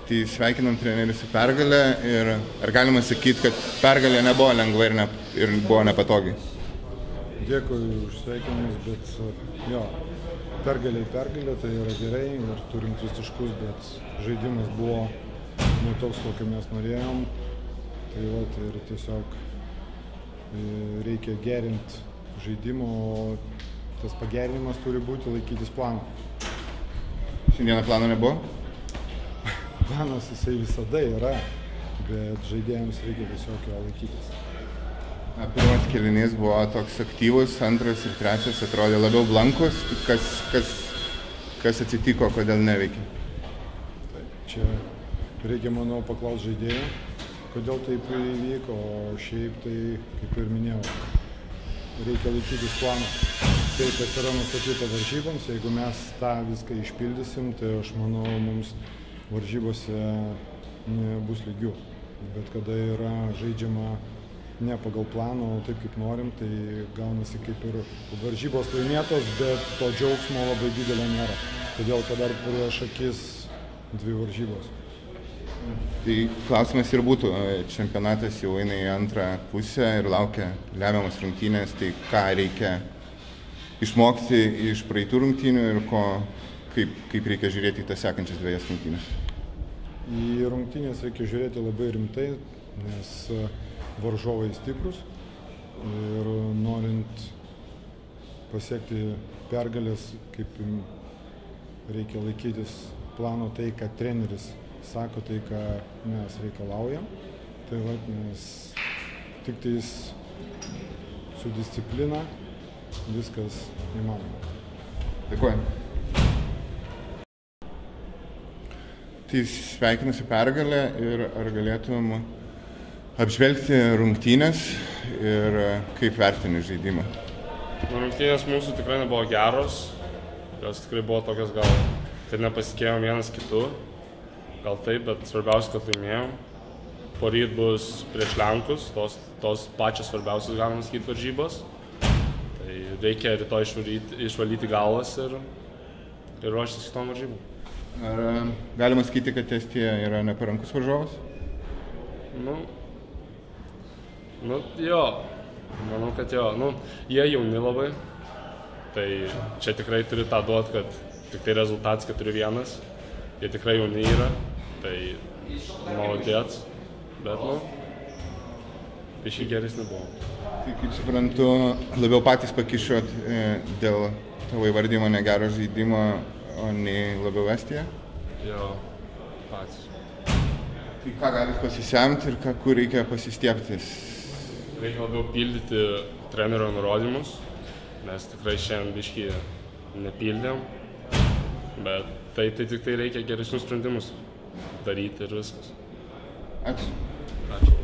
Tai sveikinam trenerius su pergalę ir ar galima sakyti, kad pergalė nebuvo lengva ir buvo nepatogi? Dėkui už sveikinimus, bet jo, pergalė, tai yra gerai ir turim 3 taškus, bet žaidimas buvo ne toks, kokį mes norėjom. Tai vat, ir tiesiog reikia gerinti žaidimą, o tas pagerinimas turi būti laikytis plano. Šiandieną plano nebuvo? Planas jisai visada yra, bet žaidėjams reikia tiesiog jo laikytis. Pirmas kėlinys buvo toks aktyvus, antras ir trečias atrodė labiau blankus. Kas atsitiko, kodėl neveikia? Tai čia reikia, manau, paklausti žaidėjų, kodėl taip įvyko, o šiaip tai, kaip ir minėjau, reikia laikytis plano. Tai, kas yra nustatyta varžyboms, jeigu mes tą viską išpildysim, tai aš manau, mums varžybose bus lygių. Bet kada yra žaidžiama ne pagal planą, o taip kaip norim, tai gaunasi kaip ir varžybos laimėtos, bet to džiaugsmo labai didelio nėra. Todėl, kad dar prieš akis 2 varžybos. Tai klausimas ir būtų, čempionatas jau eina į antrą pusę ir laukia lemiamos rungtynės, tai ką reikia išmokti iš praeitų rungtynių ir kaip reikia žiūrėti į tas sekančias 2 rungtynės? Į rungtynės reikia žiūrėti labai rimtai, nes varžovai stiprus ir norint pasiekti pergalės, kaip reikia laikytis plano, tai, kad treneris sako, tai, ką mes reikalaujam. Tai vat, nes tik tais su disciplina viskas įmanoma. Dėkuoju. Tai sveikinu su pergalę ir ar galėtum apžvelgti rungtynės ir kaip vertini žaidimą? Rungtynės mūsų tikrai nebuvo geros, jos tikrai buvo tokios gal, kad nepasitikėjom vienas kitu, gal taip, bet svarbiausia, kad laimėjom. Poryt bus prieš Lenkus, tos pačios svarbiausios, galima sakyti, varžybos. Tai reikia rytoj išvalyti galvas ir ruoštis kitom varžybom. Ar galima sakyti, kad Estija yra neparankus varžovas? Jo, manau, kad jo. Jie jauni labai, tai čia tikrai turi tą duoti, kad tik tai rezultatas 4-1. Jie tikrai jauni yra, tai malodėts, bet biškį geresni buvo. Tai kaip suprantu, labiau patys pakišot dėl tavo įvardymo negero žaidimo, o ne labiau Estija? Jo, patys. Tai ką galit pasisemti ir kur reikia pasistiebtis? Reikia labiau pildyti trenerio nurodymus, nes tikrai šiandien biškį nepildėm, bet tai tik tai reikia geresnius sprendimus daryti ir viskas. Ačiū. Ačiū.